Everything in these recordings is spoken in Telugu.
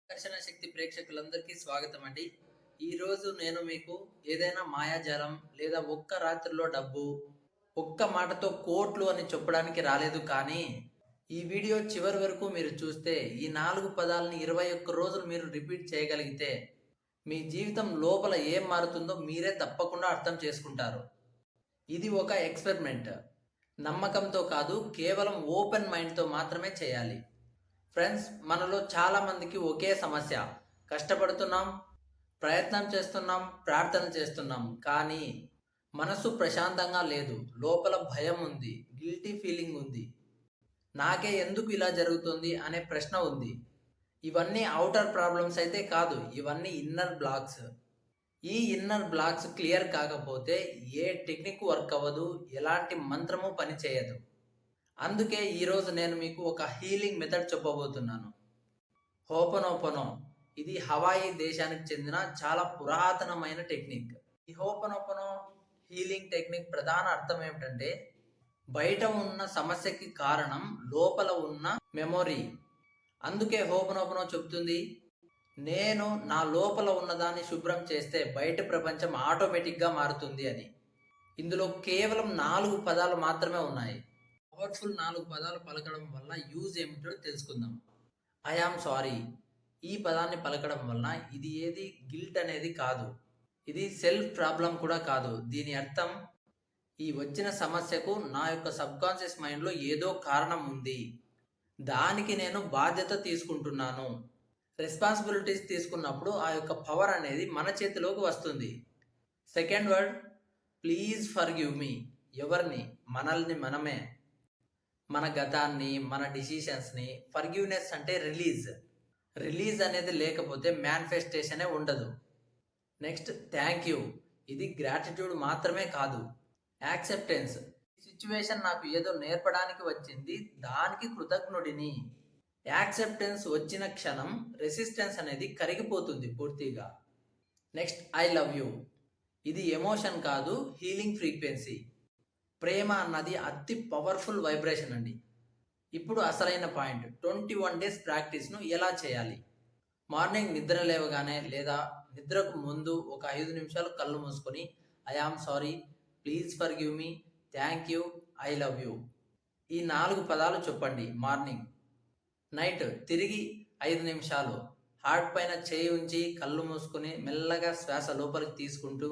ఆకర్షణ శక్తి ప్రేక్షకులందరికీ స్వాగతం అండి. ఈరోజు నేను మీకు ఏదైనా మాయాజాలం లేదా ఒక్క రాత్రిలో డబ్బు, ఒక్క మాటతో కోట్లు అని చెప్పడానికి రాలేదు కానీ, ఈ వీడియో చివరి వరకు మీరు చూస్తే ఈ 4 పదాలని 21 రోజులు మీరు రిపీట్ చేయగలిగితే, మీ జీవితం లోపల ఏం మారుతుందో మీరే తప్పకుండా అర్థం చేసుకుంటారు. ఇది ఒక ఎక్స్‌పెరిమెంట్. నమ్మకంతో కాదు, కేవలం ఓపెన్ మైండ్‌తో మాత్రమే చేయాలి. ఫ్రెండ్స్, మనలో చాలా మందికి ఒకే సమస్య. కష్టపడుతున్నాం, ప్రయత్నం చేస్తున్నాం, ప్రార్థన చేస్తున్నాం. కానీ మనసు ప్రశాంతంగా లేదు. లోపల భయం ఉంది, గిల్టీ ఫీలింగ్ ఉంది. నాకే ఎందుకు ఇలా జరుగుతుంది అనే ప్రశ్న ఉంది. ఇవన్నీ ఔటర్ ప్రాబ్లమ్స్ అయితే కాదు. ఇవన్నీ ఇన్నర్ బ్లాక్స్. ఈ ఇన్నర్ బ్లాక్స్ క్లియర్ కాకపోతే ఏ టెక్నిక్ వర్క్ అవ్వదు, ఎలాంటి మంత్రము పనిచేయదు. అందుకే ఈరోజు నేను మీకు ఒక హీలింగ్ మెథడ్ చెప్పబోతున్నాను. హోపనోపనో. ఇది హవాయి దేశానికి చెందిన చాలా పురాతనమైన టెక్నిక్. ఈ హోపనోపనో హీలింగ్ టెక్నిక్ ప్రధాన అర్థం ఏమిటంటే, బయట ఉన్న సమస్యకి కారణం లోపల ఉన్న మెమొరీ. అందుకే హోపనోపనో చెప్తుంది, నేను నా లోపల ఉన్నదాన్ని శుభ్రం చేస్తే బయట ప్రపంచం ఆటోమేటిక్గా మారుతుంది అని. ఇందులో కేవలం 4 పదాలు మాత్రమే ఉన్నాయి. పవర్ఫుల్ 4 పదాలు పలకడం వల్ల యూజ్ ఏమిటో తెలుసుకుందాం. I am sorry. ఈ పదాన్ని పలకడం వలన ఇది ఏది గిల్ట్ అనేది కాదు. ఇది సెల్ఫ్ ప్రాబ్లం కూడా కాదు. దీని అర్థం, ఈ వచ్చిన సమస్యకు నా యొక్క సబ్కాన్షియస్ మైండ్లో ఏదో కారణం ఉంది. దానికి నేను బాధ్యత తీసుకుంటున్నాను. రెస్పాన్సిబిలిటీస్ తీసుకున్నప్పుడు ఆ యొక్క పవర్ అనేది మన చేతిలోకి వస్తుంది. Second word, please forgive me. ఎవరిని? మనల్ని మనమే. మన గతాన్ని, మన డిసిషన్స్ని. ఫర్గివ్నెస్ అంటే రిలీజ్ అనేది లేకపోతే మేనిఫెస్టేషనే ఉండదు. Next, thank you. ఇది గ్రాటిట్యూడ్ మాత్రమే కాదు, యాక్సెప్టెన్స్. సిచ్యువేషన్ నాకు ఏదో నేర్పడానికి వచ్చింది, దానికి కృతజ్ఞుడిని. యాక్సెప్టెన్స్ వచ్చిన క్షణం రెసిస్టెన్స్ అనేది కరిగిపోతుంది పూర్తిగా. Next, I love you. ఇది ఎమోషన్ కాదు, హీలింగ్ ఫ్రీక్వెన్సీ. ప్రేమ అన్నది అతి పవర్ఫుల్ వైబ్రేషన్ అండి. ఇప్పుడు అసలైన పాయింట్, 21 డేస్ ప్రాక్టీస్ను ఎలా చేయాలి? మార్నింగ్ నిద్ర లేవగానే లేదా నిద్రకు ముందు ఒక 5 నిమిషాలు కళ్ళు మూసుకొని I am sorry, please forgive me, thank you, I love you, ఈ 4 పదాలు చెప్పండి మార్నింగ్. నైట్ తిరిగి 5 నిమిషాలు హార్ట్ పైన చేయి ఉంచి కళ్ళు మూసుకొని మెల్లగా శ్వాస లోపలికి తీసుకుంటూ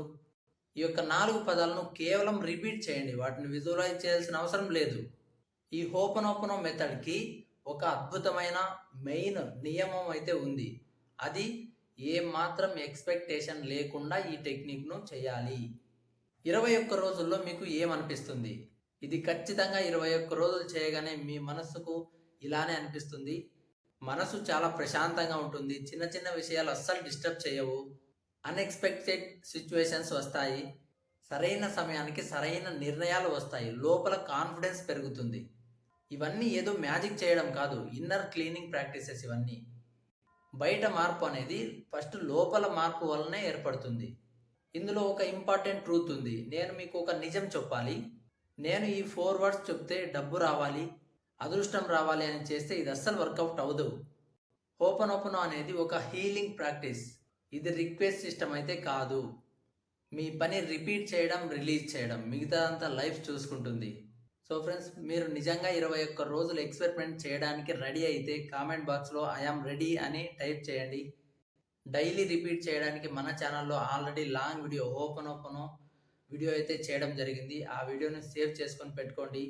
ఈ యొక్క 4 పదాలను కేవలం రిపీట్ చేయండి. వాటిని విజువలైజ్ చేయాల్సిన అవసరం లేదు. ఈ హోపనోపనో మెథడ్కి ఒక అద్భుతమైన మెయిన్ నియమం అయితే ఉంది. అది ఏ మాత్రం ఎక్స్పెక్టేషన్ లేకుండా ఈ టెక్నిక్ను చేయాలి. 21 రోజుల్లో మీకు ఏమనిపిస్తుంది? ఇది ఖచ్చితంగా 21 రోజులు చేయగానే మీ మనస్సుకు ఇలానే అనిపిస్తుంది. మనసు చాలా ప్రశాంతంగా ఉంటుంది. చిన్న చిన్న విషయాలు అస్సలు డిస్టర్బ్ చేయవు. అన్ఎక్స్పెక్టెడ్ సిచ్యువేషన్స్ వస్తాయి. సరైన సమయానికి సరైన నిర్ణయాలు వస్తాయి. లోపల కాన్ఫిడెన్స్ పెరుగుతుంది. ఇవన్నీ ఏదో మ్యాజిక్ చేయడం కాదు, ఇన్నర్ క్లీనింగ్ ప్రాక్టీసెస్ ఇవన్నీ. బయట మార్పు అనేది ఫస్ట్ లోపల మార్పు వల్లనే ఏర్పడుతుంది. ఇందులో ఒక ఇంపార్టెంట్ ట్రూత్ ఉంది. నేను మీకు ఒక నిజం చెప్పాలి. నేను ఈ 4 వర్డ్స్ చెప్తే డబ్బు రావాలి, అదృష్టం రావాలి అని చేస్తే ఇది అస్సలు వర్కౌట్ అవ్వదు. హోపనోపనో అనేది ఒక హీలింగ్ ప్రాక్టీస్. ఇది రిక్వెస్ట్ సిస్టమ్ అయితే కాదు. మీ పని రిపీట్ చేయడం, రిలీజ్ చేయడం, మిగతాదంతా లైఫ్ చూసుకుంటుంది. సో ఫ్రెండ్స్, మీరు నిజంగా 21 రోజులు ఎక్స్పెరిమెంట్ చేయడానికి రెడీ అయితే కామెంట్ బాక్స్లో ఐ యామ్ రెడీ అని టైప్ చేయండి. డైలీ రిపీట్ చేయడానికి మన ఛానల్లో already long video ho'oponopono video అయితే చేయడం జరిగింది. ఆ వీడియోని సేవ్ చేసుకొని పెట్టుకోండి.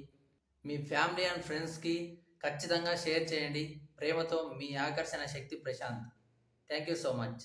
మీ ఫ్యామిలీ అండ్ ఫ్రెండ్స్కి ఖచ్చితంగా షేర్ చేయండి. ప్రేమతో మీ ఆకర్షణ శక్తి Prashant. Thank you so much.